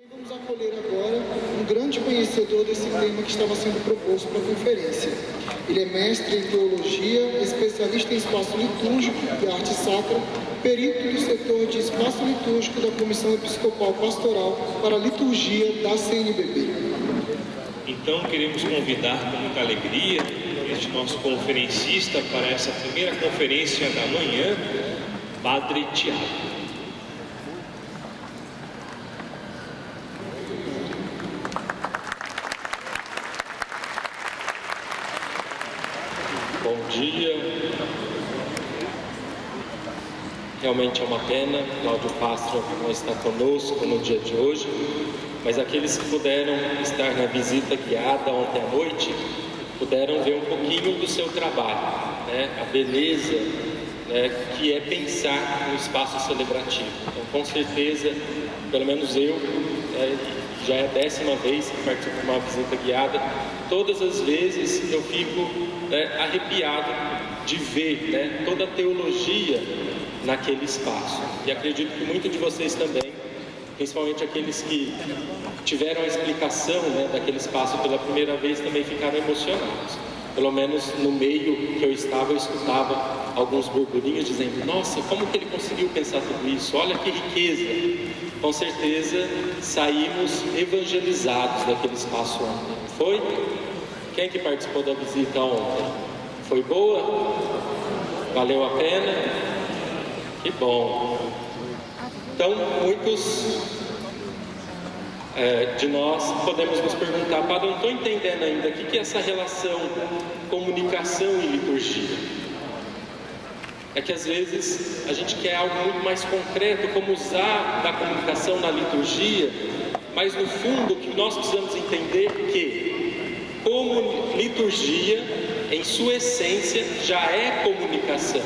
Vamos acolher agora um grande conhecedor desse tema que estava sendo proposto para a conferência. Ele é mestre em teologia, especialista em espaço litúrgico e arte sacra, perito do setor de espaço litúrgico da Comissão Episcopal Pastoral para a Liturgia da CNBB. Então, queremos convidar com muita alegria este nosso conferencista para essa primeira conferência da manhã, Padre Tiago. Bom dia. Realmente é uma pena, Cláudio Castro não está conosco no dia de hoje, mas aqueles que puderam estar na visita guiada ontem à noite, puderam ver um pouquinho do seu trabalho, né? A beleza, né, que é pensar no espaço celebrativo. Então, com certeza, pelo menos eu, já é a 10ª vez que participo de uma visita guiada, todas as vezes eu fico arrepiado de ver, toda a teologia naquele espaço. E acredito que muitos de vocês também, principalmente aqueles que tiveram a explicação daquele espaço pela primeira vez, também ficaram emocionados. Pelo menos no meio que eu estava, eu escutava alguns burburinhos dizendo: nossa, como que ele conseguiu pensar tudo isso? Olha que riqueza! Com certeza saímos evangelizados daquele espaço ontem, não foi? Quem que participou da visita ontem? Foi boa? Valeu a pena? Que bom! Então, muitos de nós podemos nos perguntar: Padre, eu não estou entendendo ainda o que é essa relação comunicação e liturgia. É que às vezes a gente quer algo muito mais concreto, como usar da comunicação na liturgia, mas no fundo o que nós precisamos entender é que como liturgia, em sua essência, já é comunicação.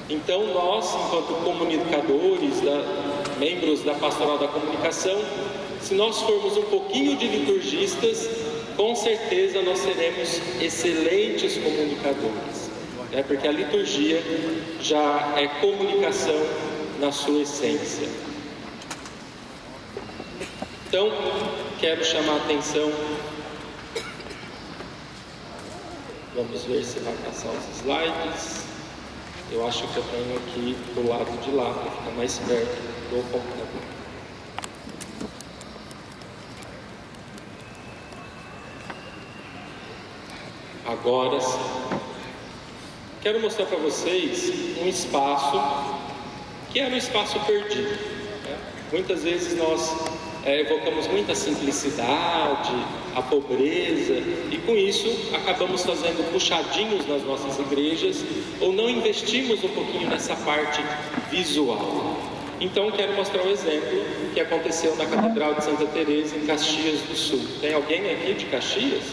Então nós, enquanto comunicadores, membros da Pastoral da Comunicação, se nós formos um pouquinho de liturgistas, com certeza nós seremos excelentes comunicadores, porque a liturgia já é comunicação na sua essência. Então, quero chamar a atenção. Vamos ver se vai passar os slides. Eu acho que eu tenho aqui do lado de lá, para ficar mais perto do computador. Agora sim. Quero mostrar para vocês um espaço que era um espaço perdido. Muitas vezes nós evocamos muita simplicidade, a pobreza, e com isso acabamos fazendo puxadinhos nas nossas igrejas ou não investimos um pouquinho nessa parte visual. Então quero mostrar um exemplo que aconteceu na Catedral de Santa Teresa em Caxias do Sul. Tem alguém aqui de Caxias?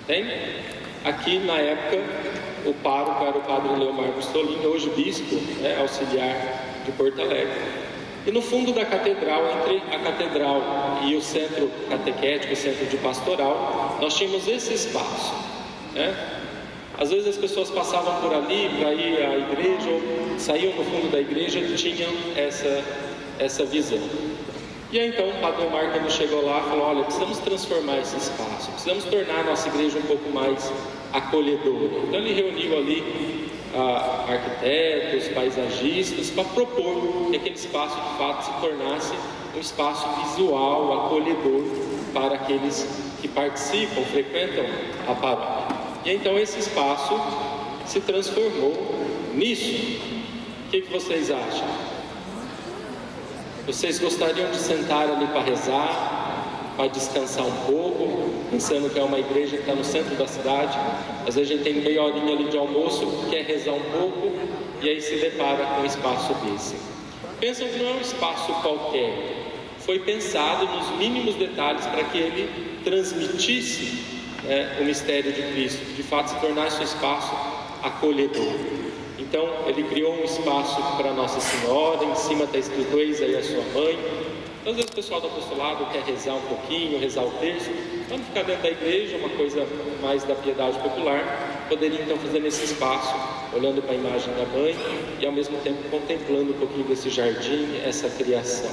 Tem? Aqui na época o pároco era o Padre Leomar Brustolin, hoje bispo, auxiliar de Porto Alegre. E no fundo da catedral, entre a catedral e o centro catequético, o centro de pastoral, nós tínhamos esse espaço. Às vezes as pessoas passavam por ali para ir à igreja, ou saíam no fundo da igreja e tinham essa visão. E aí então o Padre Leomar, quando chegou lá, falou: olha, precisamos transformar esse espaço, precisamos tornar a nossa igreja um pouco mais acolhedora. Então ele reuniu ali arquitetos, paisagistas, para propor que aquele espaço de fato se tornasse um espaço visual, acolhedor para aqueles que participam, frequentam a paróquia. E então esse espaço se transformou nisso. O que vocês acham? Vocês gostariam de sentar ali para rezar, para descansar um pouco, pensando que é uma igreja que está no centro da cidade? Às vezes a gente tem meia horinha ali de almoço, quer rezar um pouco, e aí se depara com um espaço desse. Pensam que não é um espaço qualquer, foi pensado nos mínimos detalhes para que ele transmitisse o mistério de Cristo, de fato se tornasse um espaço acolhedor. Então ele criou um espaço para Nossa Senhora, em cima está escrito: eis aí a sua mãe. Então, às vezes o pessoal do apostolado quer rezar um pouquinho, rezar o terço, para não ficar dentro da igreja, uma coisa mais da piedade popular, poderia então fazer nesse espaço, olhando para a imagem da mãe e ao mesmo tempo contemplando um pouquinho desse jardim, essa criação.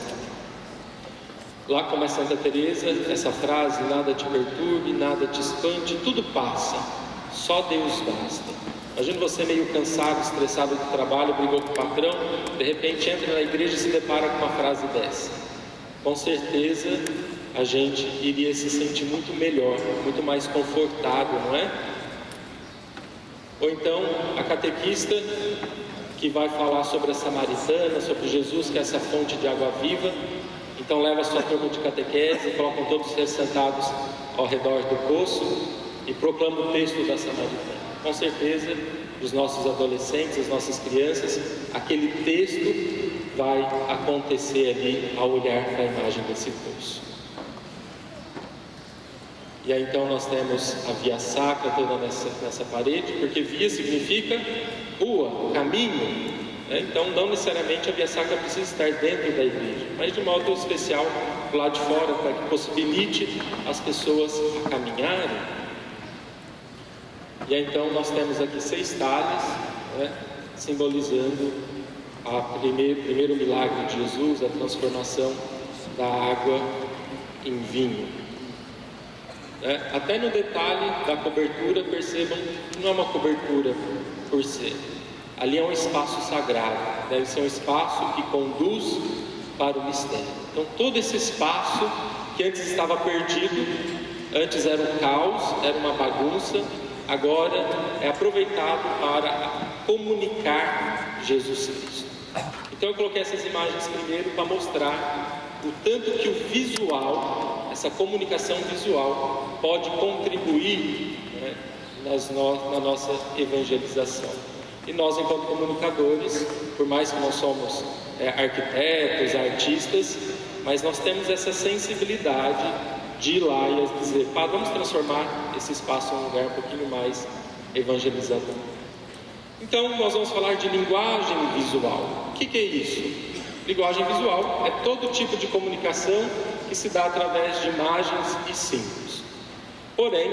Lá como é Santa Teresa, essa frase, nada te perturbe, nada te espante, tudo passa, só Deus basta. Imagina você meio cansado, estressado do trabalho, brigou com o patrão, de repente entra na igreja e se depara com uma frase dessa. Com certeza a gente iria se sentir muito melhor, muito mais confortável, não é? Ou então a catequista que vai falar sobre a samaritana, sobre Jesus, que é essa fonte de água viva. Então leva a sua turma de catequese, colocam todos eles sentados ao redor do poço e proclama o texto da samaritana. Com certeza, os nossos adolescentes, as nossas crianças, aquele texto vai acontecer ali ao olhar para a imagem desse poço. E aí então nós temos a via sacra toda nessa parede, porque via significa rua, caminho. Então não necessariamente a via sacra precisa estar dentro da igreja, mas de modo especial do lado de fora, para que possibilite as pessoas a caminharem. E aí então nós temos aqui 6 talhas, simbolizando o primeiro milagre de Jesus, a transformação da água em vinho. Até no detalhe da cobertura, percebam que não é uma cobertura por si. Ali é um espaço sagrado, deve ser um espaço que conduz para o mistério. Então todo esse espaço que antes estava perdido, antes era um caos, era uma bagunça, agora é aproveitado para comunicar Jesus Cristo. Então eu coloquei essas imagens primeiro para mostrar o tanto que o visual, essa comunicação visual, pode contribuir na nossa evangelização. E nós, enquanto comunicadores, por mais que nós somos arquitetos, artistas, mas nós temos essa sensibilidade de ir lá e dizer, vamos transformar esse espaço em um lugar um pouquinho mais evangelizador. Então nós vamos falar de linguagem visual. O que é isso? Linguagem visual é todo tipo de comunicação que se dá através de imagens e símbolos. Porém,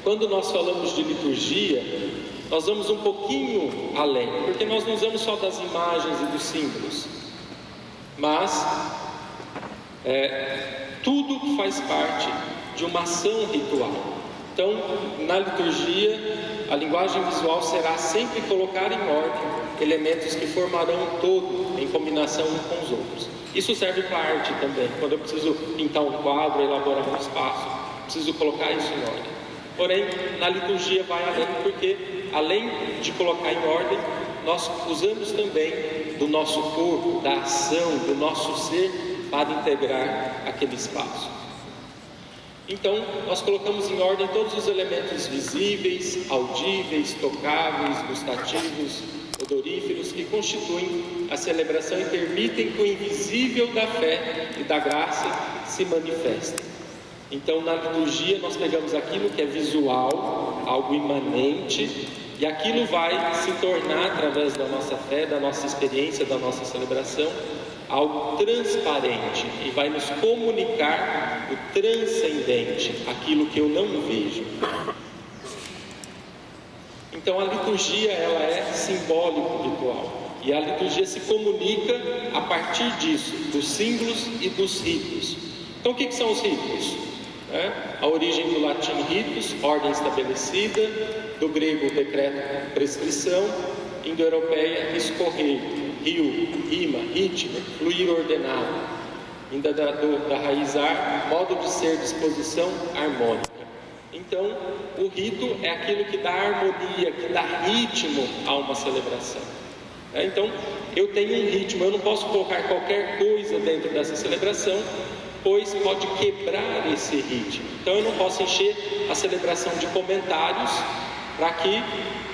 quando nós falamos de liturgia, nós vamos um pouquinho além, porque nós não usamos só das imagens e dos símbolos, mas tudo faz parte de uma ação ritual. Então, na liturgia, a linguagem visual será sempre colocar em ordem elementos que formarão um todo em combinação uns com os outros. Isso serve para a arte também. Quando eu preciso pintar um quadro, elaborar um espaço, preciso colocar isso em ordem. Porém, na liturgia vai além, porque além de colocar em ordem, nós usamos também do nosso corpo, da ação, do nosso ser, para integrar aquele espaço. Então, nós colocamos em ordem todos os elementos visíveis, audíveis, tocáveis, gustativos, odoríferos, que constituem a celebração e permitem que o invisível da fé e da graça se manifeste. Então, na liturgia, nós pegamos aquilo que é visual, algo imanente, e aquilo vai se tornar, através da nossa fé, da nossa experiência, da nossa celebração, algo transparente, e vai nos comunicar o transcendente, aquilo que eu não vejo. Então, a liturgia, ela é simbólico ritual, e a liturgia se comunica a partir disso, dos símbolos e dos ritos. Então, o que são os ritos? A origem do latim ritus, ordem estabelecida, do grego decreto, prescrição, indo-europeia, escorrer, rio, rima, ritmo, fluir ordenado, ainda da raiz ar, modo de ser, disposição harmônica. Então, o rito é aquilo que dá harmonia, que dá ritmo a uma celebração. Então, eu tenho um ritmo, eu não posso colocar qualquer coisa dentro dessa celebração, pois pode quebrar esse ritmo. Então eu não posso encher a celebração de comentários para que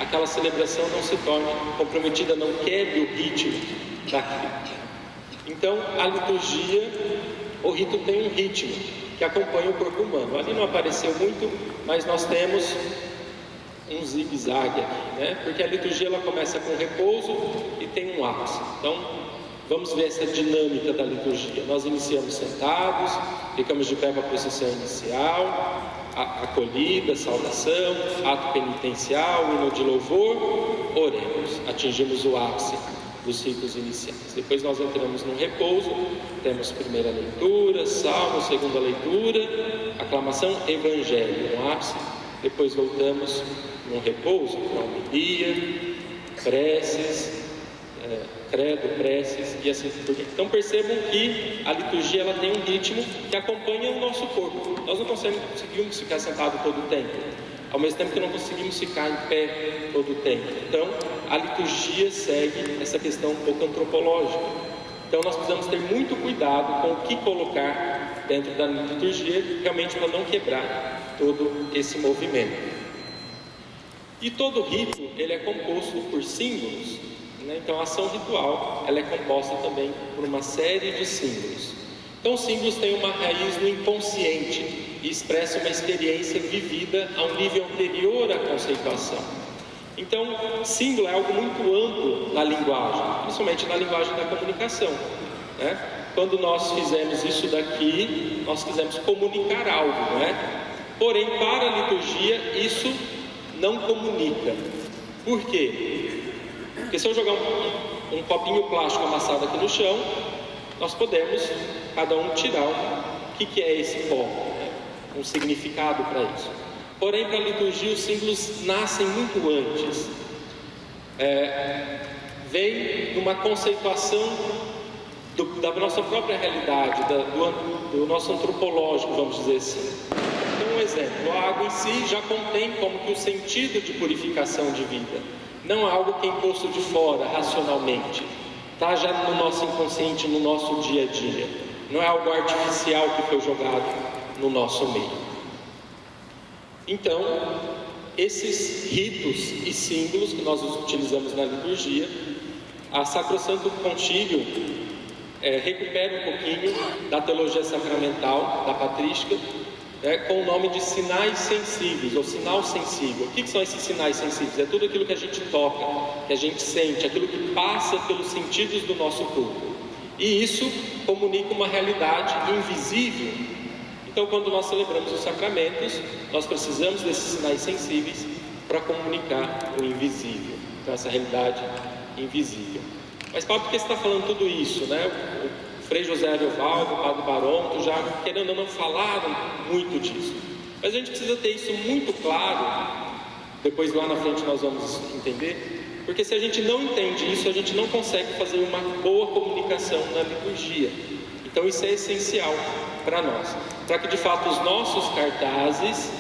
aquela celebração não se torne comprometida, não quebre o ritmo daquilo. Então a liturgia, o rito tem um ritmo que acompanha o corpo humano. Ali não apareceu muito, mas nós temos um zigue-zague aqui, porque a liturgia ela começa com repouso e tem um ápice. Então vamos ver essa dinâmica da liturgia. Nós iniciamos sentados, ficamos de pé para a procissão inicial, a acolhida, saudação, ato penitencial, hino de louvor, oremos, atingimos o ápice dos ritos iniciais. Depois nós entramos no repouso, temos primeira leitura, salmo, segunda leitura, aclamação, evangelho no ápice. Depois voltamos no repouso, para a homilia, preces, credo, preces e assim por diante. Então percebam que a liturgia ela tem um ritmo que acompanha o nosso corpo. Nós não conseguimos ficar sentado todo o tempo, ao mesmo tempo que não conseguimos ficar em pé todo o tempo. Então a liturgia segue essa questão um pouco antropológica. Então nós precisamos ter muito cuidado com o que colocar dentro da liturgia, realmente para não quebrar todo esse movimento. E todo rito ele é composto por símbolos, né? Então a ação ritual ela é composta também por uma série de símbolos. Então os símbolos têm uma raiz no inconsciente e expressam uma experiência vivida a um nível anterior à conceituação. Então símbolo é algo muito amplo na linguagem, principalmente na linguagem da comunicação, né? Quando nós fizemos isso daqui, nós quisemos comunicar algo, né? Porém, para a liturgia, isso não comunica. Por quê? Porque se eu jogar um copinho plástico amassado aqui no chão, nós podemos, cada um, tirar o que é esse pó, né? Um significado para isso. Porém, para a liturgia, os símbolos nascem muito antes. Vem de uma conceituação da nossa própria realidade, do nosso antropológico, vamos dizer assim. Então, um exemplo, a água em si já contém como que o sentido de purificação de vida. Não é algo que é imposto de fora, racionalmente. Está já no nosso inconsciente, no nosso dia a dia. Não é algo artificial que foi jogado no nosso meio. Então, esses ritos e símbolos que nós utilizamos na liturgia, a Sacrosanto Concílio recupera um pouquinho da teologia sacramental, da patrística, com o nome de sinais sensíveis, ou sinal sensível. O que são esses sinais sensíveis? É tudo aquilo que a gente toca, que a gente sente, aquilo que passa pelos sentidos do nosso corpo. E isso comunica uma realidade invisível. Então, quando nós celebramos os sacramentos, nós precisamos desses sinais sensíveis para comunicar o invisível, então essa realidade invisível. Mas, Paulo, por que você está falando tudo isso, né? O Frei José Ariovaldo, o Padre Baronto, já querendo ou não falaram muito disso. Mas a gente precisa ter isso muito claro, depois lá na frente nós vamos entender, porque se a gente não entende isso, a gente não consegue fazer uma boa comunicação na liturgia. Então isso é essencial para nós, para que de fato os nossos cartazes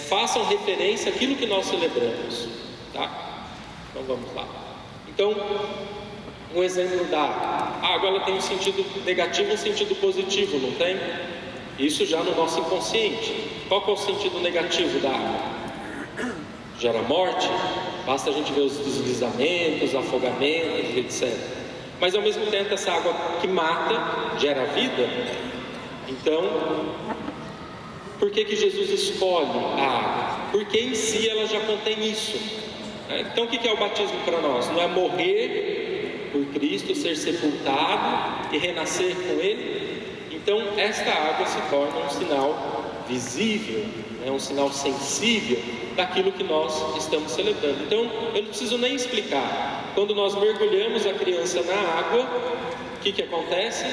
façam referência àquilo que nós celebramos, tá? Então vamos lá. Então, um exemplo da água. A água ela tem um sentido negativo e um sentido positivo, não tem? Isso já no nosso inconsciente. Qual que é o sentido negativo da água? Gera morte, basta a gente ver os deslizamentos, afogamentos, etc. Mas ao mesmo tempo essa água que mata, gera vida. Então, por que Jesus escolhe a água? Porque em si ela já contém isso. Então o que é o batismo para nós? Não é morrer por Cristo, ser sepultado e renascer com Ele? Então esta água se torna um sinal visível, um sinal sensível daquilo que nós estamos celebrando. Então eu não preciso nem explicar. Quando nós mergulhamos a criança na água, o que acontece?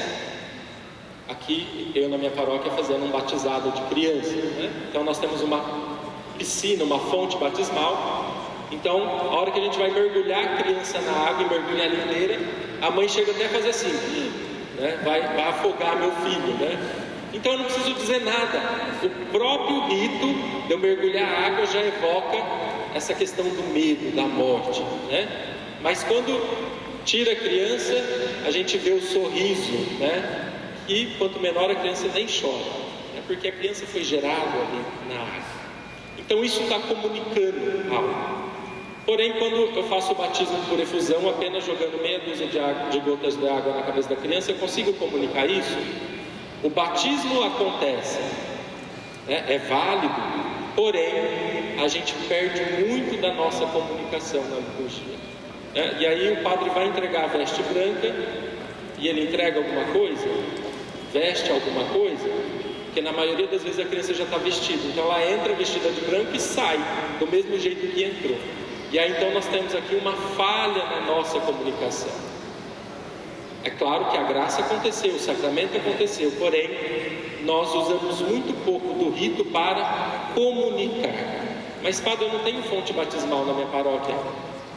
Aqui eu na minha paróquia fazendo um batizado de criança, né? Então nós temos uma piscina, uma fonte batismal. Então, a hora que a gente vai mergulhar a criança na água e mergulhar ela inteira, a mãe chega até a fazer assim, né? Vai afogar meu filho, né? Então eu não preciso dizer nada. O próprio rito de eu mergulhar a água já evoca essa questão do medo, da morte, né? Mas quando tira a criança, a gente vê o sorriso, né? E quanto menor a criança nem chora, né? Porque a criança foi gerada ali na água. Então isso está comunicando algo. Porém, quando eu faço o batismo por efusão, apenas jogando meia dúzia de gotas de água na cabeça da criança, eu consigo comunicar isso? O batismo acontece, né? É válido, porém, a gente perde muito da nossa comunicação na liturgia, né? E aí o padre vai entregar a veste branca, e ele entrega alguma coisa, veste alguma coisa, porque na maioria das vezes a criança já está vestida, então ela entra vestida de branco e sai do mesmo jeito que entrou. E aí então nós temos aqui uma falha na nossa comunicação. É claro que a graça aconteceu, o sacramento aconteceu, porém nós usamos muito pouco do rito para comunicar. Mas, padre, eu não tenho fonte batismal na minha paróquia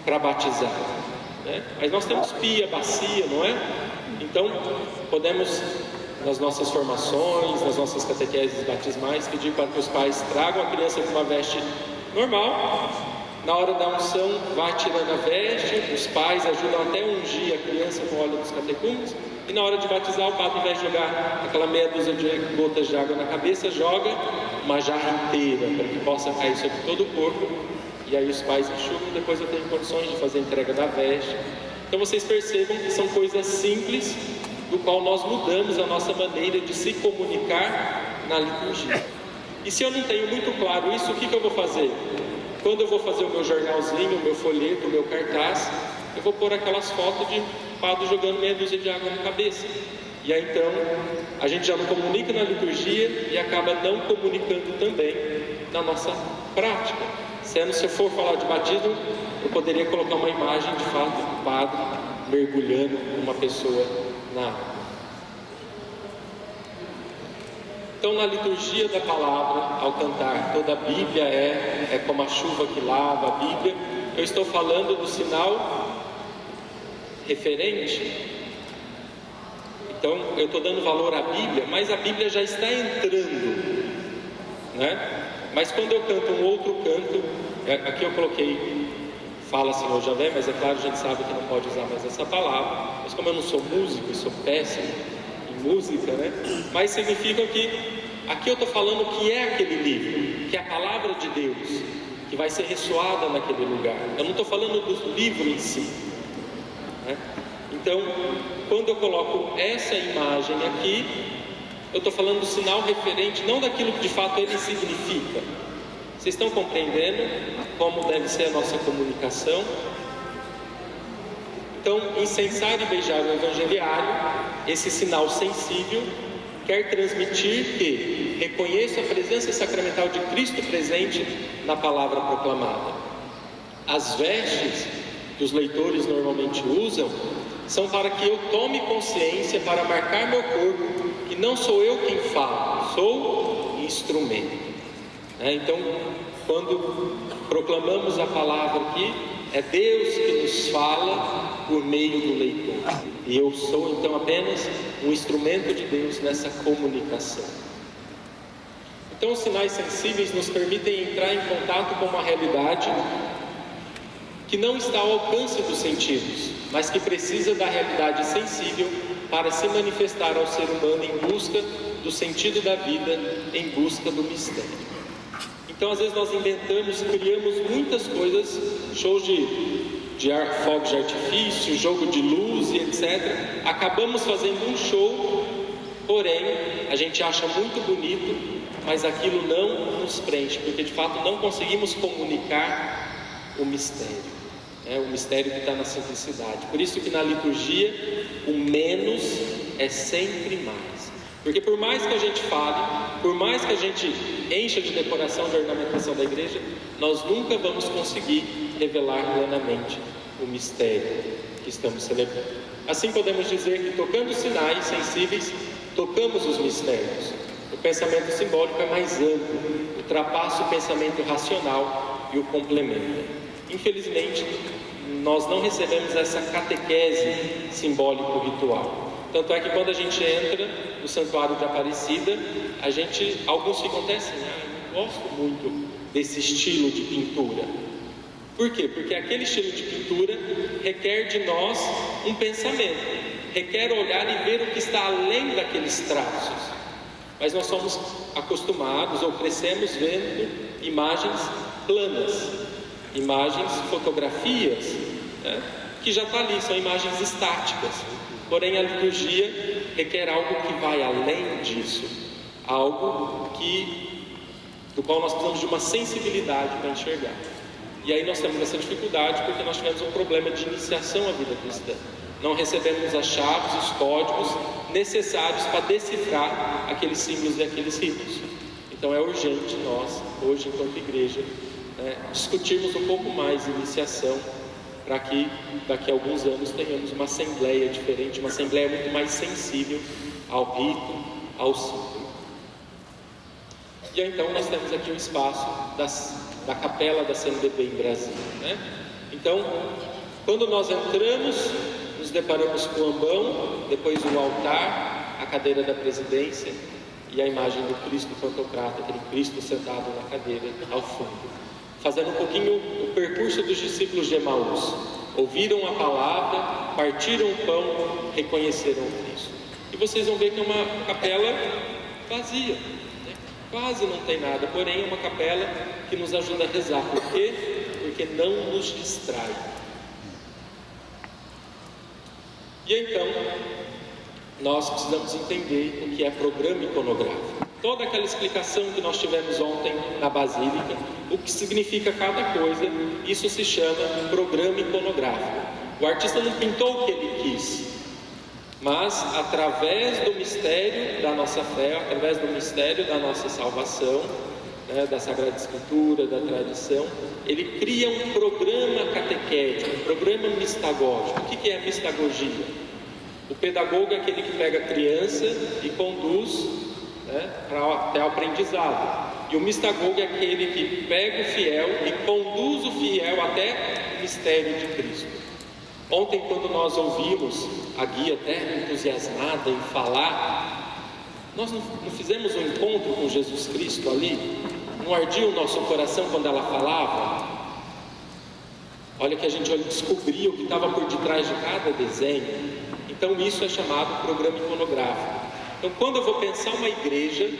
para batizar, né? Mas nós temos pia, bacia, não é? Então, podemos, nas nossas formações, nas nossas catequeses batismais, pedir para que os pais tragam a criança com uma veste normal. Na hora da unção, vai tirando a veste, os pais ajudam até ungir a criança com óleo dos catecúmenos. E na hora de batizar, o padre, ao invés de jogar aquela meia dúzia de gotas de água na cabeça, joga uma jarra inteira, para que possa cair sobre todo o corpo. E aí os pais enxugam, depois eu tenho condições de fazer a entrega da veste. Então vocês percebam que são coisas simples, do qual nós mudamos a nossa maneira de se comunicar na liturgia. E se eu não tenho muito claro isso, o que eu vou fazer? Quando eu vou fazer o meu jornalzinho, o meu folheto, o meu cartaz, eu vou pôr aquelas fotos de padre jogando meia dúzia de água na cabeça. E aí então, a gente já não comunica na liturgia e acaba não comunicando também na nossa prática. Se eu for falar de batismo, eu poderia colocar uma imagem de fato do padre mergulhando uma pessoa na água. Então, na liturgia da palavra, ao cantar toda a Bíblia é como a chuva que lava a Bíblia, eu estou falando do sinal referente. Então, eu estou dando valor à Bíblia, mas a Bíblia já está entrando, né? Mas quando eu canto um outro canto, aqui eu coloquei fala Senhor Javé, mas é claro, a gente sabe que não pode usar mais essa palavra, mas como eu não sou músico e sou péssimo em música, né? Mas significa que aqui eu estou falando que é aquele livro, que é a palavra de Deus, que vai ser ressoada naquele lugar. Eu não estou falando do livro em si, né? Então, quando eu coloco essa imagem aqui, eu estou falando do sinal referente, não daquilo que de fato ele significa. Vocês estão compreendendo como deve ser a nossa comunicação? Então, incensar e beijar o evangeliário, esse sinal sensível, quer transmitir que reconheço a presença sacramental de Cristo presente na palavra proclamada. As vestes que os leitores normalmente usam são para que eu tome consciência, para marcar meu corpo, que não sou eu quem fala, sou instrumento. Então, quando proclamamos a palavra aqui, é Deus que nos fala por meio do leitor. E eu sou então apenas um instrumento de Deus nessa comunicação. Então, os sinais sensíveis nos permitem entrar em contato com uma realidade que não está ao alcance dos sentidos, mas que precisa da realidade sensível para se manifestar ao ser humano em busca do sentido da vida, em busca do mistério. Então, às vezes nós inventamos, criamos muitas coisas, shows de fogos de artifício, jogo de luz e etc. Acabamos fazendo um show, porém, a gente acha muito bonito, mas aquilo não nos preenche, porque de fato não conseguimos comunicar o mistério. O mistério que está na simplicidade. Por isso que na liturgia o menos é sempre mais. Porque por mais que a gente fale, por mais que a gente encha de decoração, de ornamentação da igreja, nós nunca vamos conseguir revelar plenamente o mistério que estamos celebrando. Assim podemos dizer que tocando os sinais sensíveis, tocamos os mistérios. O pensamento simbólico é mais amplo, ultrapassa o pensamento racional e o complementa. Infelizmente, nós não recebemos essa catequese simbólico-ritual. Tanto é que quando a gente entra no Santuário de Aparecida, alguns ficam até assim, eu não gosto muito desse estilo de pintura. Por quê? Porque aquele estilo de pintura requer de nós um pensamento, requer olhar e ver o que está além daqueles traços. Mas nós somos acostumados ou crescemos vendo imagens planas, imagens, fotografias, né, que já está ali, são imagens estáticas. Porém, a liturgia requer algo que vai além disso, algo do qual nós precisamos de uma sensibilidade para enxergar. E aí nós temos essa dificuldade porque nós tivemos um problema de iniciação à vida cristã. Não recebemos as chaves, os códigos necessários para decifrar aqueles símbolos e aqueles ritos. Então é urgente nós, hoje enquanto igreja, discutirmos um pouco mais iniciação, para que daqui a alguns anos tenhamos uma assembleia diferente, uma assembleia muito mais sensível ao rito, ao símbolo. E aí, então nós temos aqui o espaço da capela da CNBB em Brasília, Então, quando nós entramos, nos deparamos com o ambão, depois o altar, a cadeira da presidência e a imagem do Cristo Pantocrata, aquele Cristo sentado na cadeira ao fundo, fazendo um pouquinho o percurso dos discípulos de Emaús. Ouviram a palavra, partiram o pão, reconheceram o Cristo. E vocês vão ver que é uma capela vazia, quase não tem nada, porém é uma capela que nos ajuda a rezar. Por quê? Porque não nos distrai. E então, nós precisamos entender o que é programa iconográfico. Toda aquela explicação que nós tivemos ontem na Basílica, o que significa cada coisa, isso se chama programa iconográfico. O artista não pintou o que ele quis, mas através do mistério da nossa fé, através do mistério da nossa salvação, da Sagrada Escritura, da tradição, ele cria um programa catequético, um programa mistagógico. O que é a mistagogia? O pedagogo é aquele que pega a criança e conduz até o aprendizado. E o mistagogo é aquele que pega o fiel e conduz o fiel até o mistério de Cristo. Ontem, quando nós ouvimos a guia até entusiasmada em falar, nós não fizemos um encontro com Jesus Cristo ali? Não ardia o nosso coração quando ela falava? Olha que a gente descobria o que estava por detrás de cada desenho. Então isso é chamado programa iconográfico. Então, quando eu vou pensar uma igreja,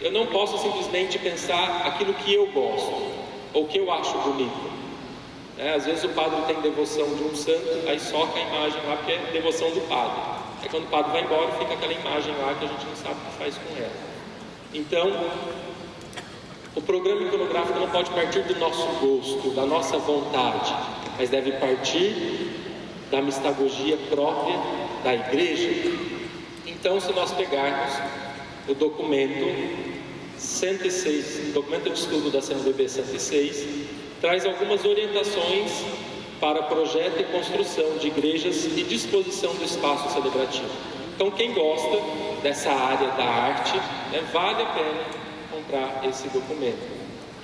eu não posso simplesmente pensar aquilo que eu gosto ou que eu acho bonito. Às vezes o padre tem devoção de um santo, aí soca a imagem lá porque é devoção do padre. Aí quando o padre vai embora, fica aquela imagem lá que a gente não sabe o que faz com ela. Então, o programa iconográfico não pode partir do nosso gosto, da nossa vontade, mas deve partir da mistagogia própria da igreja. Então, se nós pegarmos o documento 106, documento de estudo da CNBB 106, traz algumas orientações para projeto e construção de igrejas e disposição do espaço celebrativo. Então, quem gosta dessa área da arte, vale a pena comprar esse documento.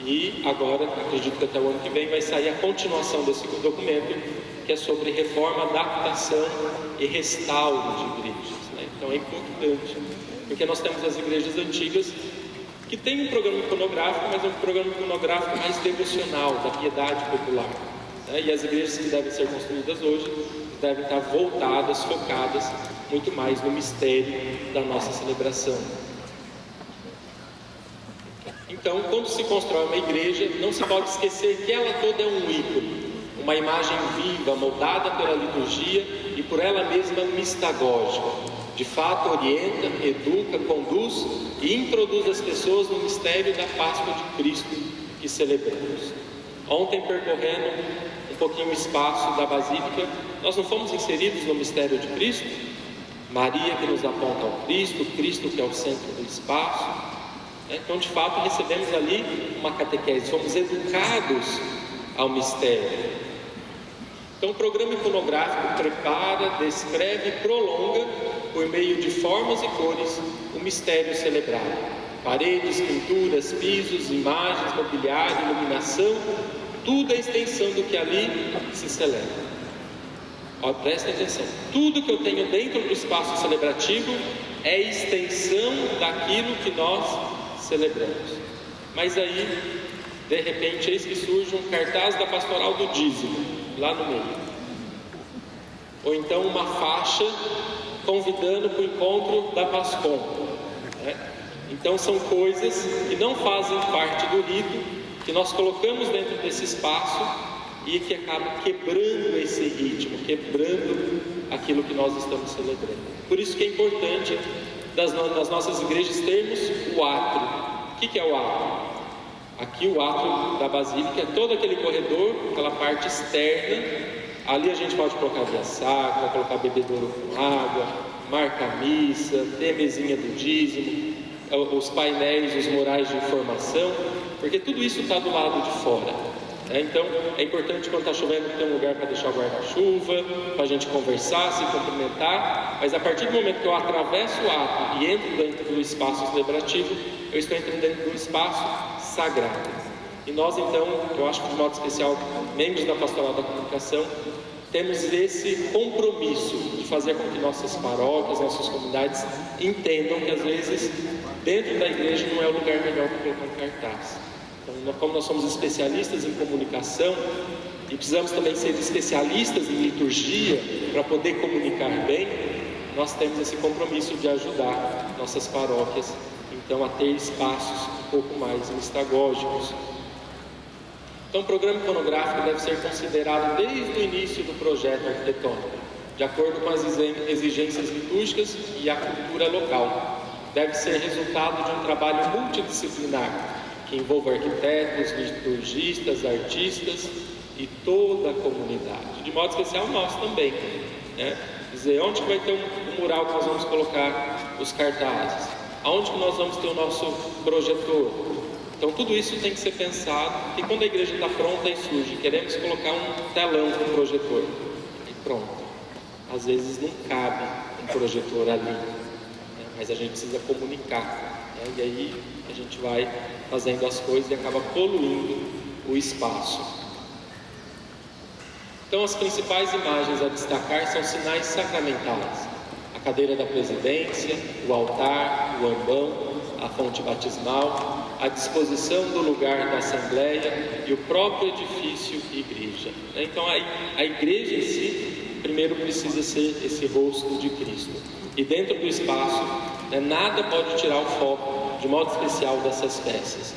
E agora, acredito que até o ano que vem vai sair a continuação desse documento, que é sobre reforma, adaptação e restauro de igrejas. Então é importante, porque nós temos as igrejas antigas que têm um programa iconográfico, mas é um programa iconográfico mais devocional, da piedade popular. E as igrejas que devem ser construídas hoje devem estar voltadas, focadas muito mais no mistério da nossa celebração. Então, quando se constrói uma igreja, não se pode esquecer que ela toda é um ícone, uma imagem viva, moldada pela liturgia e por ela mesma mistagógica. De fato, orienta, educa, conduz e introduz as pessoas no mistério da Páscoa de Cristo que celebramos. Ontem, percorrendo um pouquinho o espaço da Basílica, nós não fomos inseridos no mistério de Cristo? Maria que nos aponta ao Cristo, Cristo que é o centro do espaço. Então, de fato, recebemos ali uma catequese, fomos educados ao mistério. Então, o programa iconográfico prepara, descreve e prolonga, por meio de formas e cores, o mistério celebrado. Paredes, pinturas, pisos, imagens, mobiliário, iluminação, tudo é extensão do que ali se celebra. Prestem atenção, tudo que eu tenho dentro do espaço celebrativo é extensão daquilo que nós celebramos. Mas aí, de repente, eis que surge um cartaz da pastoral do dízimo, lá no meio. Ou então uma faixa convidando para o encontro da Pascom. Então são coisas que não fazem parte do rito, que nós colocamos dentro desse espaço e que acabam quebrando esse ritmo, quebrando aquilo que nós estamos celebrando. Por isso que é importante nas nossas igrejas termos o átrio. O que é o átrio? Aqui o átrio da Basílica é todo aquele corredor, aquela parte externa. Ali a gente pode colocar via sacra, colocar bebedouro com água, marca missa, ter mesinha do dízimo, os painéis, os murais de informação, porque tudo isso está do lado de fora. Então, é importante quando está chovendo ter um lugar para deixar o guarda-chuva, para a gente conversar, se cumprimentar, mas a partir do momento que eu atravesso o ato e entro dentro do espaço celebrativo, eu estou entrando dentro do espaço sagrado. E nós, então, eu acho que de modo especial, membros da Pastoral da Comunicação, temos esse compromisso de fazer com que nossas paróquias, nossas comunidades entendam que às vezes dentro da igreja não é o lugar melhor para colocar um cartaz. Então, como nós somos especialistas em comunicação e precisamos também ser especialistas em liturgia para poder comunicar bem, nós temos esse compromisso de ajudar nossas paróquias então a ter espaços um pouco mais mistagógicos. Então, o programa iconográfico deve ser considerado desde o início do projeto arquitetônico, de acordo com as exigências litúrgicas e a cultura local. Deve ser resultado de um trabalho multidisciplinar, que envolva arquitetos, liturgistas, artistas e toda a comunidade. De modo especial, nós também. Dizer, onde que vai ter um mural que nós vamos colocar os cartazes? Aonde que nós vamos ter o nosso projetor? Então, tudo isso tem que ser pensado, e quando a igreja está pronta e surge, queremos colocar um telão com um projetor, e pronto. Às vezes não cabe um projetor ali, mas a gente precisa comunicar, e aí a gente vai fazendo as coisas e acaba poluindo o espaço. Então, as principais imagens a destacar são sinais sacramentais: a cadeira da presidência, o altar, o ambão, a fonte batismal, a disposição do lugar da assembleia e o próprio edifício e igreja. Então, a igreja em si, primeiro precisa ser esse rosto de Cristo. E dentro do espaço, nada pode tirar o foco, de modo especial, dessas peças.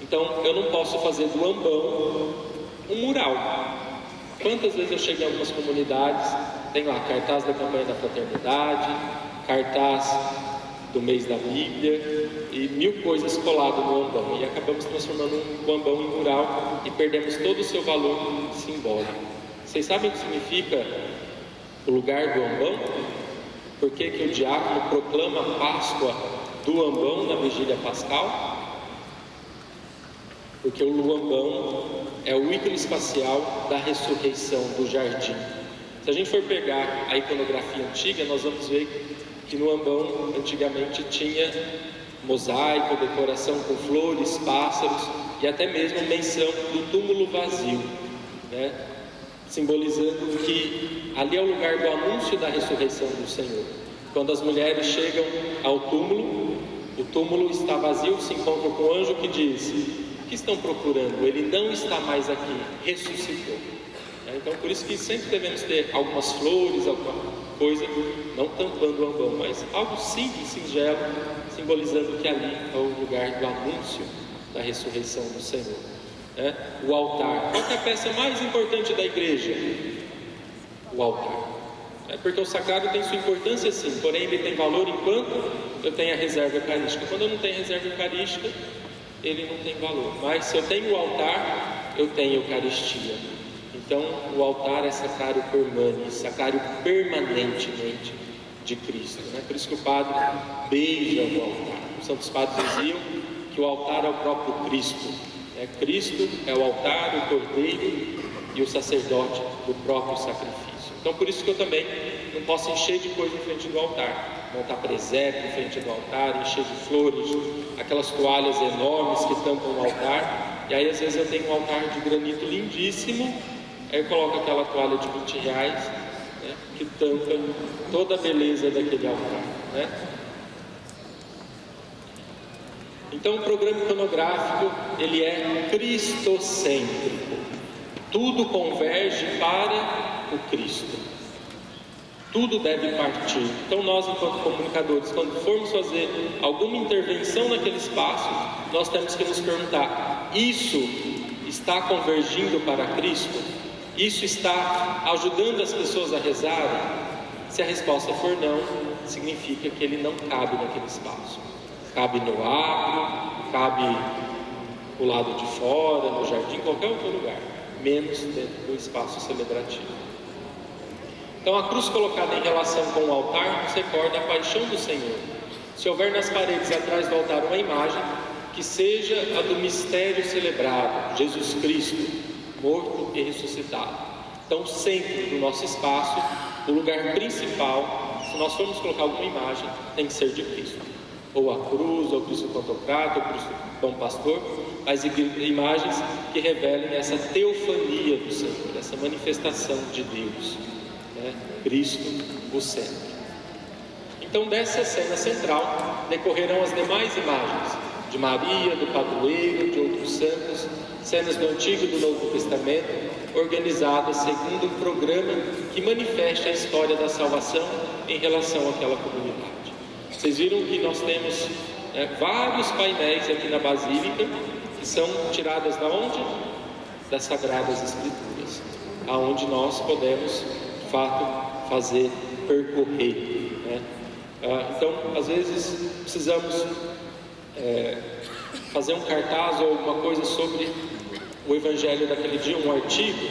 Então, eu não posso fazer do ambão um mural. Quantas vezes eu chego em algumas comunidades, tem lá cartaz da campanha da fraternidade, cartaz do mês da Bíblia e 1000 coisas coladas no ambão, e acabamos transformando o ambão em mural e perdemos todo o seu valor simbólico. Vocês sabem o que significa o lugar do ambão? Por que que o diácono proclama a Páscoa do ambão na vigília pascal? Porque o ambão é o ícone espacial da ressurreição do jardim. Se a gente for pegar a iconografia antiga, nós vamos ver que no ambão antigamente tinha mosaico, decoração com flores, pássaros e até mesmo menção do túmulo vazio, simbolizando que ali é o lugar do anúncio da ressurreição do Senhor. Quando as mulheres chegam ao túmulo, o túmulo está vazio, se encontram com o anjo que diz: o que estão procurando? Ele não está mais aqui, ressuscitou. Então, por isso que sempre devemos ter algumas flores, alguma coisa, não tampando o ambão, mas algo simples, singelo, simbolizando que ali é o lugar do anúncio da ressurreição do Senhor. O altar. Qual é a peça mais importante da igreja? O altar. Porque o sagrado tem sua importância sim, porém ele tem valor enquanto eu tenho a reserva eucarística. Quando eu não tenho reserva eucarística, ele não tem valor. Mas se eu tenho o altar, eu tenho Eucaristia. Então, o altar é sacrário permanente, sacrário permanentemente de Cristo. Por isso que o padre beija o altar. Os santos padres diziam que o altar é o próprio Cristo. Cristo é o altar, o cordeiro e o sacerdote do próprio sacrifício. Então, por isso que eu também não posso encher de coisa em frente do altar. Montar presépio em frente do altar, encher de flores, aquelas toalhas enormes que tampam o altar. E aí, às vezes, eu tenho um altar de granito lindíssimo. Aí eu coloco aquela toalha de R$20, que tampa toda a beleza daquele altar. Então, o programa iconográfico, ele é cristocêntrico. Tudo converge para o Cristo. Tudo deve partir. Então, nós, enquanto comunicadores, quando formos fazer alguma intervenção naquele espaço, nós temos que nos perguntar: isso está convergindo para Cristo? Isso está ajudando as pessoas a rezarem? Se a resposta for não, significa que ele não cabe naquele espaço. Cabe no átrio, cabe do lado de fora, no jardim, qualquer outro lugar, menos dentro do espaço celebrativo. Então, a cruz colocada em relação com o altar nos recorda a paixão do Senhor. Se houver nas paredes atrás do altar uma imagem, que seja a do mistério celebrado, Jesus Cristo, morto e ressuscitado. Então, sempre no nosso espaço, o lugar principal, se nós formos colocar alguma imagem, tem que ser de Cristo. Ou a cruz, ou o Cristo Pantocrator, ou o Cristo Bom Pastor, as imagens que revelem essa teofania do Senhor, essa manifestação de Deus, né? Cristo, o centro. Então, dessa cena central, decorrerão as demais imagens, de Maria, do padroeiro, de outros santos, cenas do Antigo e do Novo Testamento, organizadas segundo um programa que manifeste a história da salvação em relação àquela comunidade. Vocês viram que nós temos vários painéis aqui na Basílica, que são tiradas da onde? Das Sagradas Escrituras, aonde nós podemos, de fato, fazer percorrer, né? Então, às vezes, precisamos fazer um cartaz ou alguma coisa sobre o Evangelho daquele dia, um artigo.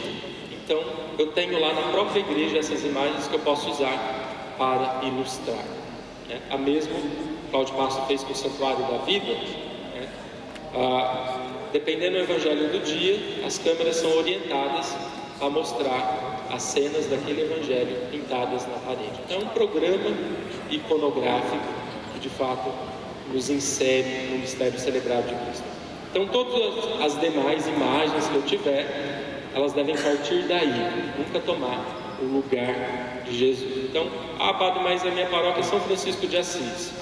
Então, eu tenho lá na própria igreja essas imagens que eu posso usar para ilustrar, né? A mesma Cláudio Passo fez com o Santuário da Vida, né? Dependendo do Evangelho do dia, as câmeras são orientadas a mostrar as cenas daquele Evangelho pintadas na parede. Então, é um programa iconográfico que, de fato, nos insere no mistério celebrado de Cristo. Então, todas as demais imagens que eu tiver, elas devem partir daí, nunca tomar o lugar de Jesus. Então, padre, mas a minha paróquia é São Francisco de Assis.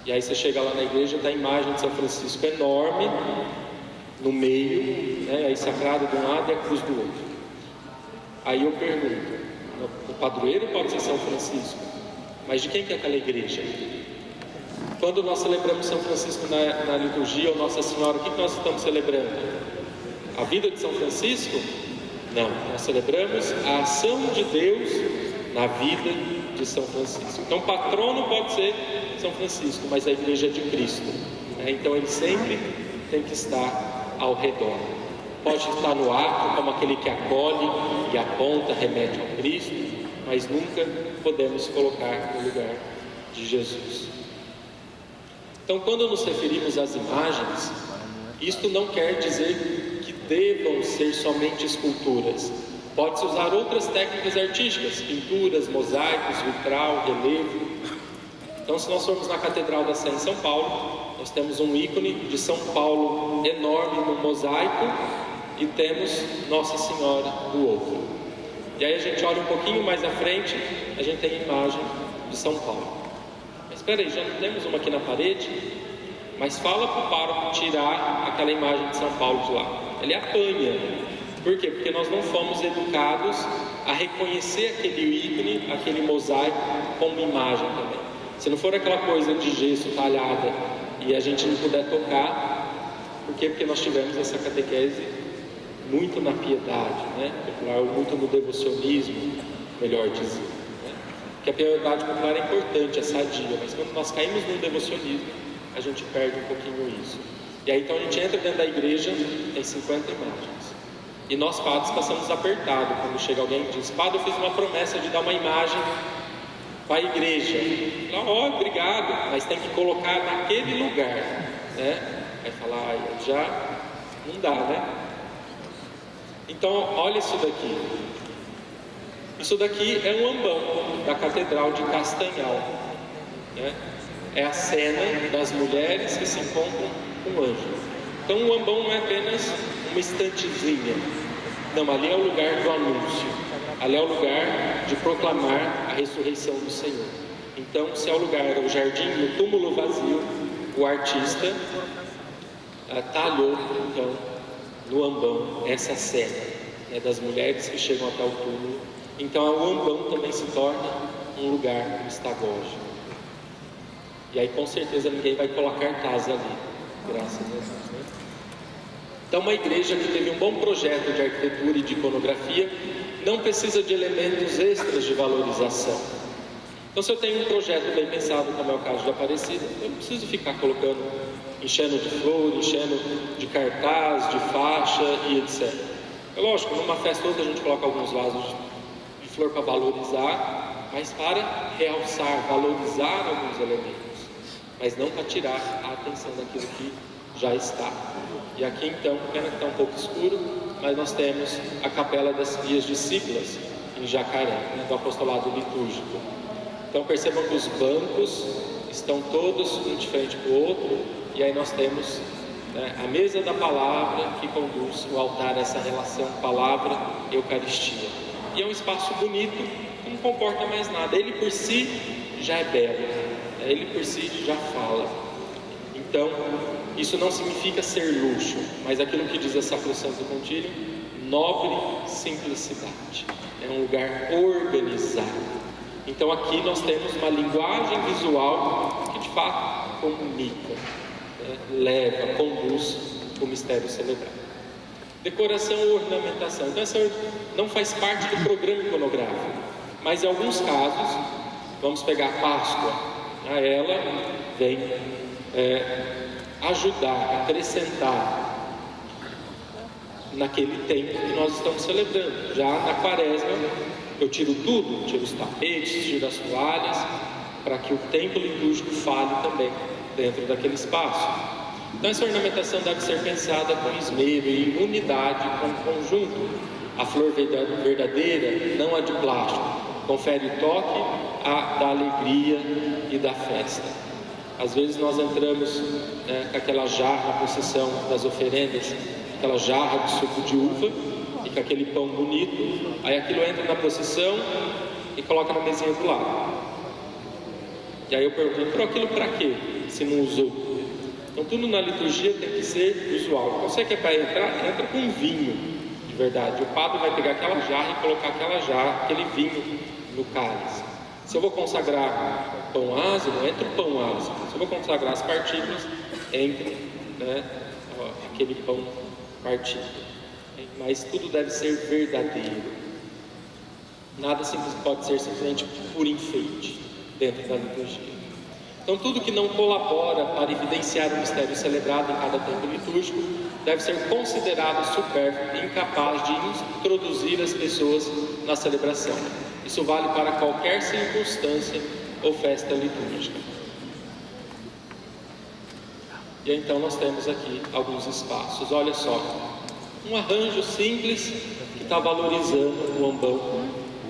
E aí você chega lá na igreja, está a imagem de São Francisco enorme, no meio, né, aí sacrado de um lado e a cruz do outro. Aí eu pergunto, o padroeiro pode ser São Francisco, mas de quem que é aquela igreja? Quando nós celebramos São Francisco na liturgia, ou Nossa Senhora, o que nós estamos celebrando? A vida de São Francisco? Não, nós celebramos a ação de Deus na vida de São Francisco. Então, patrono pode ser São Francisco, mas a igreja é de Cristo, né? Então, ele sempre tem que estar ao redor. Pode estar no ato, como aquele que acolhe e aponta, remete ao Cristo, mas nunca podemos colocar no lugar de Jesus. Então, quando nos referimos às imagens, isto não quer dizer que devam ser somente esculturas. Pode-se usar outras técnicas artísticas, pinturas, mosaicos, vitral, relevo. Então, se nós formos na Catedral da Sé em São Paulo, nós temos um ícone de São Paulo enorme no mosaico e temos Nossa Senhora do outro. E aí a gente olha um pouquinho mais à frente, a gente tem a imagem de São Paulo. Mas espera aí, já não temos uma aqui na parede? Mas fala para o pároco tirar aquela imagem de São Paulo de lá. Ele apanha. Por quê? Porque nós não fomos educados a reconhecer aquele ícone, aquele mosaico como imagem também. Se não for aquela coisa de gesso talhada e a gente não puder tocar, por quê? Porque nós tivemos essa catequese muito na piedade, né? Popular, muito no devocionismo, melhor dizer, né? Porque a piedade popular é importante, é sadia, mas quando nós caímos no devocionismo, a gente perde um pouquinho isso. E aí então a gente entra dentro da igreja, tem 50 imagens. E nós padres passamos apertado quando chega alguém e diz: padre, eu fiz uma promessa de dar uma imagem para a igreja. Obrigado, mas tem que colocar naquele lugar, né? Vai falar, já não dá, né? Então, olha isso daqui. Isso daqui é um ambão da Catedral de Castanhal, né? É a cena das mulheres que se encontram com o anjo. Então, o ambão não é apenas uma estantezinha. Não, ali é o lugar do anúncio. Ali é o lugar de proclamar a ressurreição do Senhor. Então, se é o lugar, o jardim, o túmulo vazio, o artista talhou, então, no ambão, essa cena, né, das mulheres que chegam até o túmulo. Então, o ambão também se torna um lugar estagógico. E aí, com certeza, ninguém vai colocar cartaz ali, graças a Deus, né? Então, uma igreja que teve um bom projeto de arquitetura e de iconografia não precisa de elementos extras de valorização. Então, se eu tenho um projeto bem pensado, como é o caso de Aparecida, eu não preciso ficar colocando, enchendo de flor, enchendo de cartaz, de faixa e etc. É lógico, numa festa outra a gente coloca alguns vasos de flor para valorizar, mas para realçar, valorizar alguns elementos, mas não para tirar a atenção daquilo que já está. E aqui então, pena que está um pouco escuro, mas nós temos a Capela das Vias Discípulas, em Jacaré, né, do apostolado litúrgico. Então percebam que os bancos estão todos um de frente para o outro, e aí nós temos, né, a mesa da palavra que conduz o altar a essa relação palavra-eucaristia. E é um espaço bonito, que não comporta mais nada. Ele por si já é belo, né? Ele por si já fala. Então, isso não significa ser luxo, mas aquilo que diz a Sacrosanto Concílio, nobre simplicidade. É um lugar organizado. Então aqui nós temos uma linguagem visual que de fato comunica, né? Leva, conduz o mistério celebrado. Decoração ou ornamentação. Então essa não faz parte do programa iconográfico, mas em alguns casos, vamos pegar a Páscoa, a ela vem ajudar, acrescentar naquele tempo que nós estamos celebrando. Já na Quaresma, eu tiro tudo, tiro os tapetes, tiro as toalhas, para que o tempo litúrgico fale também dentro daquele espaço. Então essa ornamentação deve ser pensada com esmero e em unidade com o conjunto. A flor verdadeira, não a de plástico, confere o toque da alegria e da festa. Às vezes nós entramos com aquela jarra na procissão das oferendas, aquela jarra de suco de uva e com aquele pão bonito, aí aquilo entra na procissão e coloca na mesinha do lado. E aí eu pergunto, entrou aquilo para quê, se não usou? Então tudo na liturgia tem que ser usual. Então você quer para entrar, entra com vinho, de verdade. O padre vai pegar aquela jarra e colocar aquela jarra, aquele vinho no cálice. Se eu vou consagrar pão ácido, entra o pão ácido. Se eu vou consagrar as partículas, entra, né, aquele pão partido. Mas tudo deve ser verdadeiro. Nada pode ser simplesmente por enfeite dentro da liturgia. Então tudo que não colabora para evidenciar o mistério celebrado em cada tempo litúrgico deve ser considerado supérfluo e incapaz de introduzir as pessoas na celebração. Isso vale para qualquer circunstância ou festa litúrgica. E então nós temos aqui alguns espaços. Olha só, um arranjo simples que está valorizando o ambão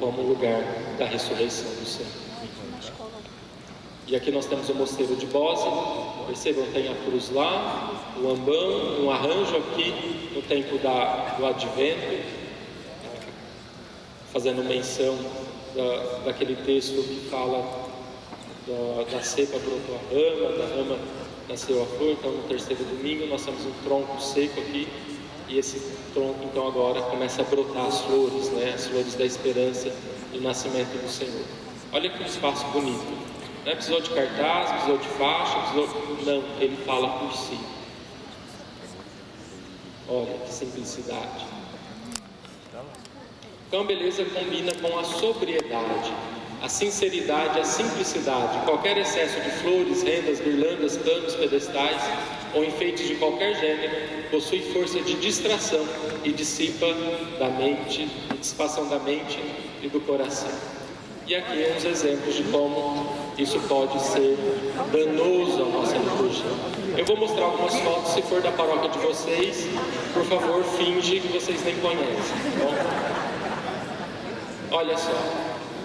como lugar da ressurreição do Senhor. E aqui nós temos o mosteiro de Bose, percebam, tem a cruz lá, o ambão, um arranjo aqui no tempo do Advento, fazendo menção daquele texto que fala da cepa brotou a rama, da rama nasceu a flor. Então no terceiro domingo nós temos um tronco seco aqui, e esse tronco então agora começa a brotar as flores, né? As flores da esperança do nascimento do Senhor. Olha que espaço bonito. Não precisou de cartaz, precisou de faixa, não, ele fala por si. Olha que simplicidade. Então a beleza combina com a sobriedade, a sinceridade, a simplicidade. Qualquer excesso de flores, rendas, guirlandas, panos, pedestais ou enfeites de qualquer gênero possui força de distração e dissipa da mente, dissipação da mente e do coração. E aqui uns exemplos de como isso pode ser danoso à nossa liturgia. Eu vou mostrar algumas fotos. Se for da paróquia de vocês, por favor, finge que vocês nem conhecem. Bom, olha só,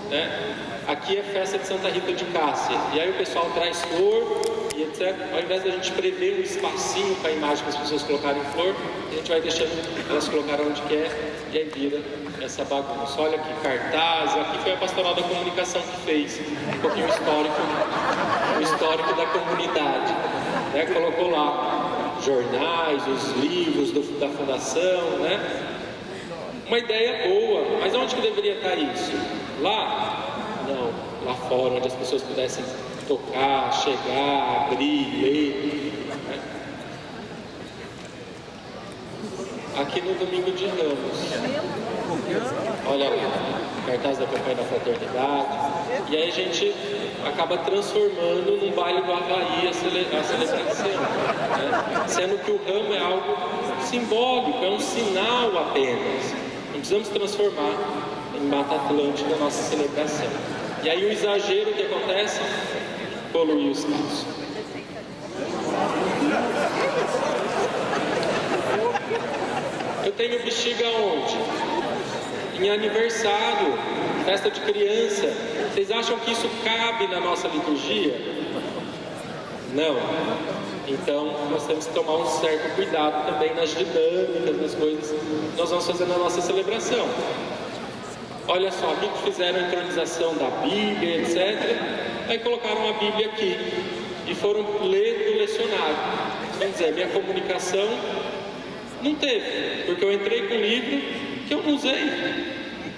né? Aqui é festa de Santa Rita de Cássia, e aí o pessoal traz flor e etc. Ao invés da gente prever um espacinho para a imagem para as pessoas colocarem flor, a gente vai deixando elas colocar onde quer, e aí vira essa bagunça. Olha aqui, cartaz. Aqui foi a Pastoral da Comunicação que fez um pouquinho o histórico da comunidade, né? Colocou lá jornais, os livros da fundação, né? Uma ideia boa, mas onde que deveria estar isso? Lá? Não, lá fora, onde as pessoas pudessem tocar, chegar, abrir, ler, né? Aqui no Domingo de Ramos, olha lá, cartaz da campanha da fraternidade, e aí a gente acaba transformando num baile do Havaí a celebração, né? Sendo que o ramo é algo simbólico, é um sinal apenas. Não precisamos transformar em Mata Atlântica a nossa celebração. E aí o exagero que acontece polui o espaço. tenho bexiga onde? Em aniversário, festa de criança. Vocês acham que isso cabe na nossa liturgia? Não. Então, nós temos que tomar um certo cuidado também nas dinâmicas, nas coisas que nós vamos fazer na nossa celebração. Olha só, aqui que fizeram a entronização da Bíblia, etc. Aí colocaram a Bíblia aqui e foram ler do lecionário. Quer dizer, minha comunicação não teve, porque eu entrei com um livro que eu não usei.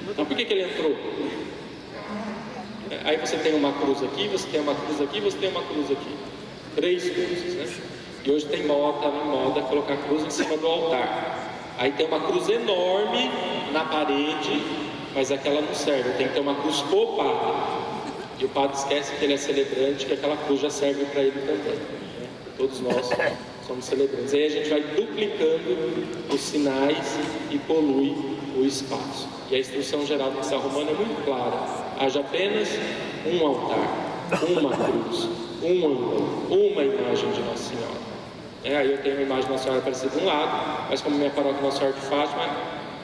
Então por que ele entrou? Aí você tem uma cruz aqui, você tem uma cruz aqui, você tem uma cruz aqui. 3 cruzes, né? E hoje tem moda colocar a cruz em cima do altar. Aí tem uma cruz enorme na parede, mas aquela não serve, tem que ter uma cruz pro padre. E o padre esquece que ele é celebrante, que aquela cruz já serve para ele também, né? Todos nós somos celebrantes. Aí a gente vai duplicando os sinais e polui o espaço. E a instrução geral da missa romana é muito clara: haja apenas um altar, uma cruz, um ângulo, uma imagem de Nossa Senhora. Aí eu tenho a imagem de Nossa Senhora Aparecida de um lado, mas como minha paróquia é Nossa Senhora de Fátima,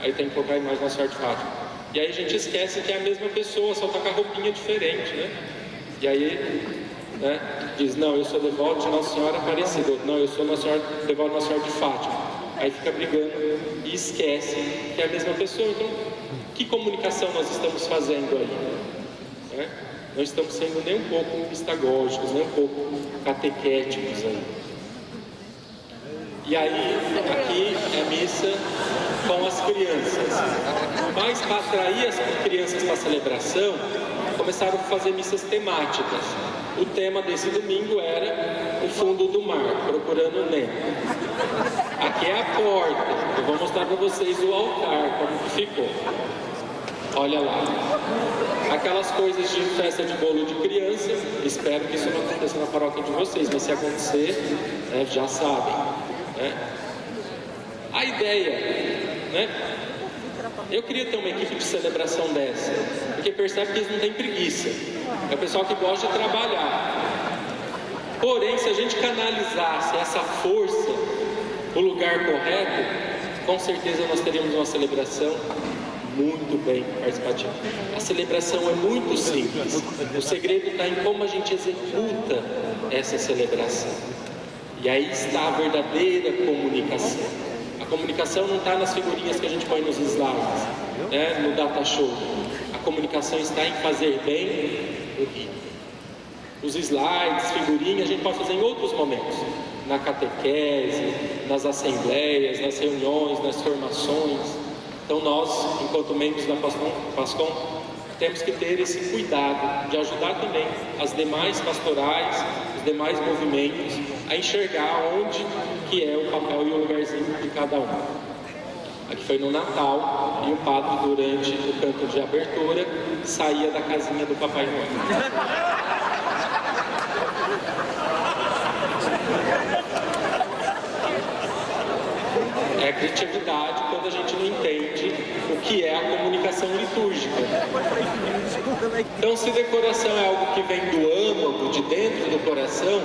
aí tem que colocar a imagem de Nossa Senhora de Fátima. E aí a gente esquece que é a mesma pessoa, só está com a roupinha diferente, né? E aí, né, diz, não, eu sou devoto de Nossa Senhora Aparecida, não, eu sou devoto de Nossa Senhora de Fátima. Aí fica brigando e esquece que é a mesma pessoa. Então, que comunicação nós estamos fazendo aí? Né? Não estamos sendo nem um pouco pistagógicos, nem um pouco catequéticos aí. E aí, aqui é a missa com as crianças. Mas para atrair as crianças para a celebração, começaram a fazer missas temáticas. O tema desse domingo era o fundo do mar, procurando Nemo. Aqui é a porta. Eu vou mostrar para vocês o altar, como que ficou. Olha lá. Aquelas coisas de festa de bolo de criança, espero que isso não aconteça na paróquia de vocês, mas se acontecer, né, já sabem. Né? A ideia, né? Eu queria ter uma equipe de celebração dessa, porque percebe que eles não têm preguiça. É o pessoal que gosta de trabalhar. Porém, se a gente canalizasse essa força no lugar correto, com certeza nós teríamos uma celebração muito bem participativa. A celebração é muito simples. O segredo está em como a gente executa essa celebração. E aí está a verdadeira comunicação. A comunicação não está nas figurinhas que a gente põe nos slides, né, no data show. A comunicação está em fazer bem o rito. Os slides, figurinhas, a gente pode fazer em outros momentos. Na catequese, nas assembleias, nas reuniões, nas formações. Então nós, enquanto membros da PASCOM, temos que ter esse cuidado de ajudar também as demais pastorais, os demais movimentos a enxergar onde que é o papel e o lugarzinho de cada um. Aqui foi no Natal e o padre, durante o canto de abertura, saía da casinha do Papai Noel. É criatividade quando a gente não entende o que é a comunicação litúrgica. Então, se decoração é algo que vem do âmago, de dentro do coração,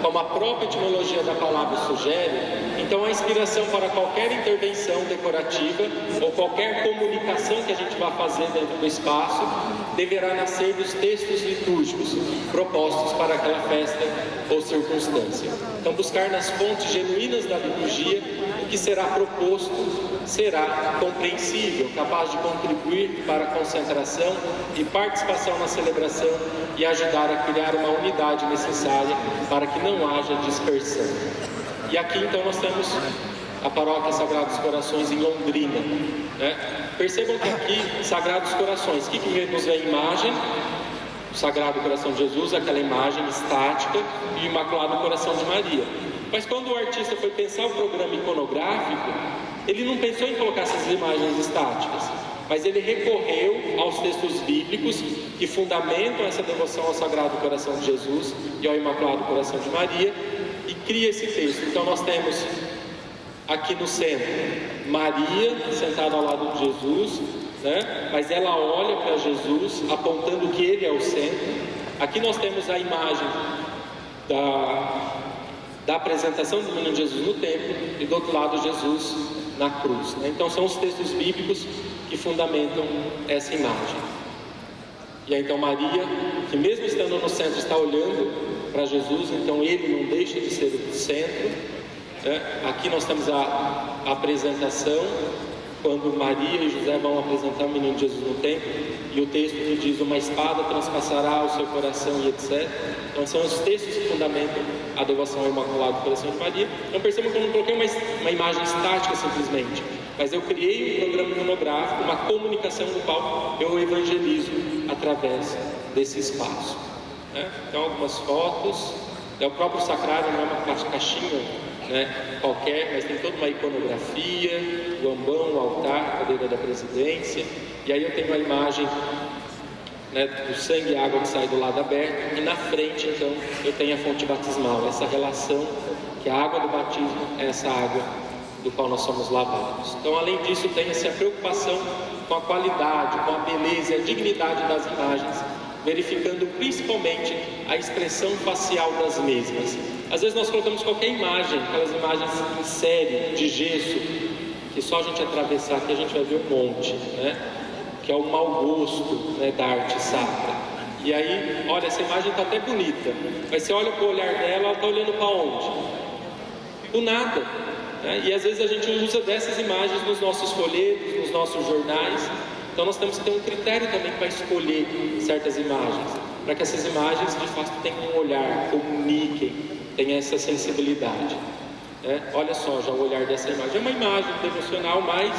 como a própria etimologia da palavra sugere, então a inspiração para qualquer intervenção decorativa ou qualquer comunicação que a gente vá fazer dentro do espaço deverá nascer dos textos litúrgicos propostos para aquela festa ou circunstância. Então, buscar nas fontes genuínas da liturgia o que será proposto será compreensível, capaz de contribuir para a concentração e participação na celebração e ajudar a criar uma unidade necessária para que não haja dispersão. E aqui então nós temos a Paróquia Sagrados Corações em Londrina, né? Percebam que aqui, Sagrados Corações, o que nos vem a imagem? O Sagrado Coração de Jesus, aquela imagem estática, e o Imaculado Coração de Maria. Mas quando o artista foi pensar o programa iconográfico, ele não pensou em colocar essas imagens estáticas, mas ele recorreu aos textos bíblicos que fundamentam essa devoção ao Sagrado Coração de Jesus e ao Imaculado Coração de Maria e cria esse texto. Então nós temos aqui no centro Maria sentada ao lado de Jesus, né? Mas ela olha para Jesus apontando que ele é o centro. Aqui nós temos a imagem da apresentação do menino Jesus no templo e do outro lado Jesus na cruz, né? Então são os textos bíblicos que fundamentam essa imagem. E aí então Maria, que mesmo estando no centro, está olhando para Jesus, então ele não deixa de ser o centro, né? Aqui nós temos a apresentação, quando Maria e José vão apresentar o menino Jesus no templo, e o texto que diz: uma espada transpassará o seu coração, e etc. Então são os textos que fundamentam a devoção ao Imaculado Coração de Maria. Então percebam que eu não coloquei uma imagem estática simplesmente, mas eu criei um programa monográfico, uma comunicação do qual eu evangelizo através desse espaço, né? Então algumas fotos, o próprio sacrário não é uma caixinha, né, qualquer, mas tem toda uma iconografia, o ambão, o altar, a cadeira da presidência, e aí eu tenho a imagem, né, do sangue e água que sai do lado aberto, e na frente então eu tenho a fonte batismal, essa relação que a água do batismo é essa água do qual nós somos lavados. Então além disso tem essa preocupação com a qualidade, com a beleza e a dignidade das imagens, verificando principalmente a expressão facial das mesmas. Às vezes nós colocamos qualquer imagem, aquelas imagens em série, de gesso, que só a gente atravessar aqui a gente vai ver um monte, né? Que é o mau gosto, né, da arte sacra. E aí, olha, essa imagem está até bonita, mas você olha para o olhar dela, ela está olhando para onde? Do nada, né? E às vezes a gente usa dessas imagens nos nossos folhetos, nos nossos jornais. Então nós temos que ter um critério também para escolher certas imagens, para que essas imagens de fato tenham um olhar, comuniquem, tenham essa sensibilidade, né? Olha só, já o olhar dessa imagem é uma imagem devocional, mas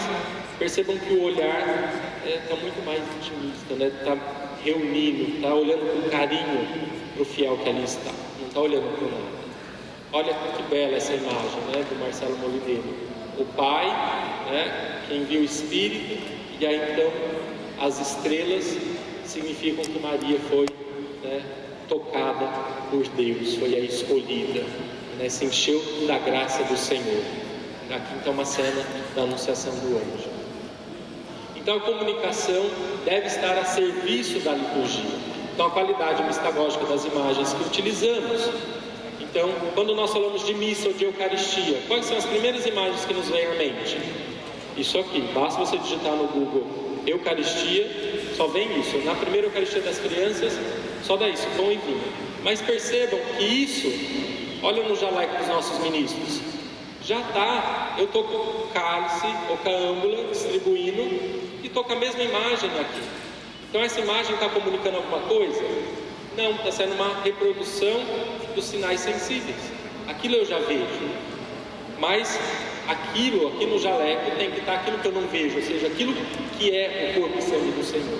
percebam que o olhar está muito mais intimista, né? Está reunindo, está olhando com carinho para o fiel que ali está, não está olhando para o nada. Olha que bela essa imagem, né, do Marcelo Molineiro, o Pai, né, que envia o Espírito, e aí então as estrelas significam que Maria foi, né, tocada por Deus, foi a escolhida, né, se encheu da graça do Senhor. Aqui então uma cena da anunciação do anjo. Então a comunicação deve estar a serviço da liturgia. Então a qualidade mistagógica das imagens que utilizamos. Então, quando nós falamos de missa ou de Eucaristia, quais são as primeiras imagens que nos vêm à mente? Isso aqui, basta você digitar no Google Eucaristia, só vem isso. Na primeira Eucaristia das crianças, só dá isso, pão e vinho. Mas percebam que isso, olha no jaleco dos nossos ministros, já está, eu estou com o cálice ou com a âmbula distribuindo e estou com a mesma imagem aqui. Então essa imagem está comunicando alguma coisa? Não, está sendo uma reprodução dos sinais sensíveis. Aquilo eu já vejo, mas aquilo aqui no jaleco tem que estar aquilo que eu não vejo, ou seja, aquilo que é o corpo e sangue do Senhor.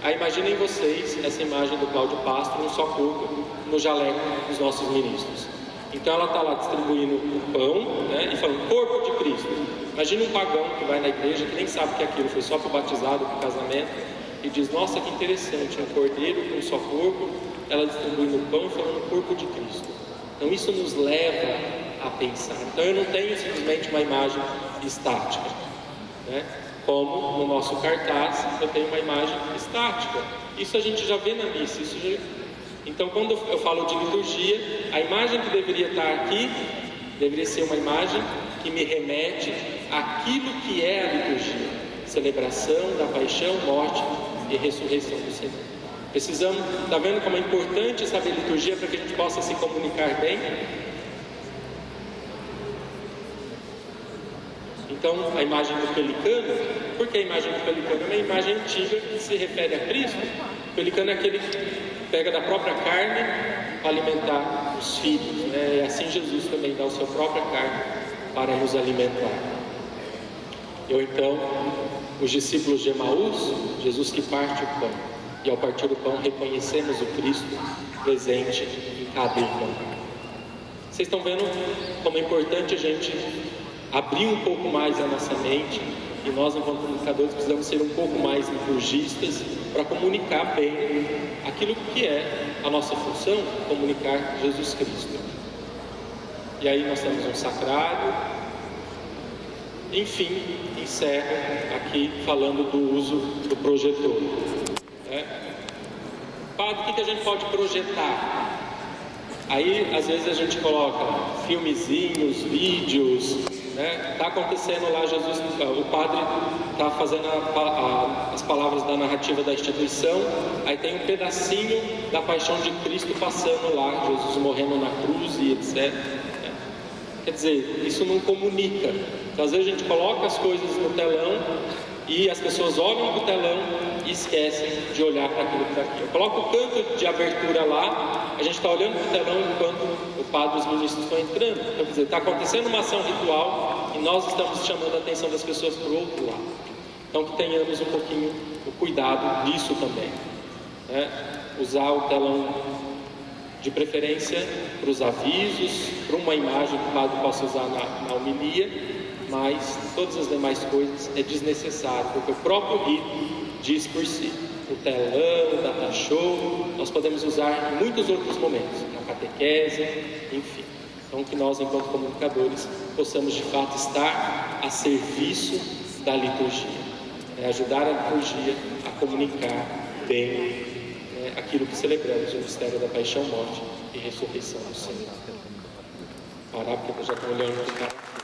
Aí imaginem vocês essa imagem do Cláudio Pastro, um só corpo, no jaleco dos nossos ministros. Então ela está lá distribuindo o pão, né, e falando corpo de Cristo. Imagina um pagão que vai na igreja, que nem sabe que aquilo foi só para o batizado, para o casamento, e diz: nossa, que interessante, um cordeiro com um só corpo, ela distribuindo o pão e falando corpo de Cristo. Então isso nos leva a pensar. Então eu não tenho simplesmente uma imagem estática, né? Como no nosso cartaz eu tenho uma imagem estática. Isso a gente já vê na missa. Então quando eu falo de liturgia, a imagem que deveria estar aqui deveria ser uma imagem que me remete àquilo que é a liturgia: celebração da paixão, morte e ressurreição do Senhor. Precisamos, está vendo como é importante saber liturgia para que a gente possa se comunicar bem? Então, a imagem do pelicano, porque a imagem do pelicano é uma imagem antiga que se refere a Cristo. O pelicano é aquele que pega da própria carne para alimentar os filhos, né? E assim Jesus também dá a sua própria carne para nos alimentar. Ou então, os discípulos de Emaús, Jesus que parte o pão, e ao partir do pão reconhecemos o Cristo presente em cada irmão. Vocês estão vendo como é importante a gente abrir um pouco mais a nossa mente, e nós, enquanto comunicadores, precisamos ser um pouco mais liturgistas para comunicar bem aquilo que é a nossa função, comunicar Jesus Cristo. E aí nós temos um sacrário. Enfim, encerro aqui falando do uso do projetor. Padre, o que a gente pode projetar? Aí, às vezes, a gente coloca filmezinhos, vídeos, né? Está acontecendo lá, Jesus, o padre está fazendo as palavras da narrativa da instituição, aí tem um pedacinho da paixão de Cristo passando lá, Jesus morrendo na cruz e etc. Quer dizer, isso não comunica. Então, às vezes a gente coloca as coisas no telão e as pessoas olham para o telão e esquecem de olhar para aquilo que está aqui. Eu coloco o canto de abertura lá, a gente está olhando para o telão enquanto o padre e os ministros estão entrando. Então, quer dizer, está acontecendo uma ação ritual e nós estamos chamando a atenção das pessoas para o outro lado. Então, que tenhamos um pouquinho o cuidado disso também, né? Usar o telão de preferência para os avisos, para uma imagem que o padre possa usar na homilia, mas todas as demais coisas é desnecessário, porque o próprio rito diz por si. O telão, o data show, nós podemos usar em muitos outros momentos, na catequese, enfim. Então, que nós, enquanto comunicadores, possamos de fato estar a serviço da liturgia, ajudar a liturgia a comunicar bem aquilo que celebramos, o mistério da paixão, morte e ressurreição do Senhor. Parar, porque eu já estou olhando para o cara.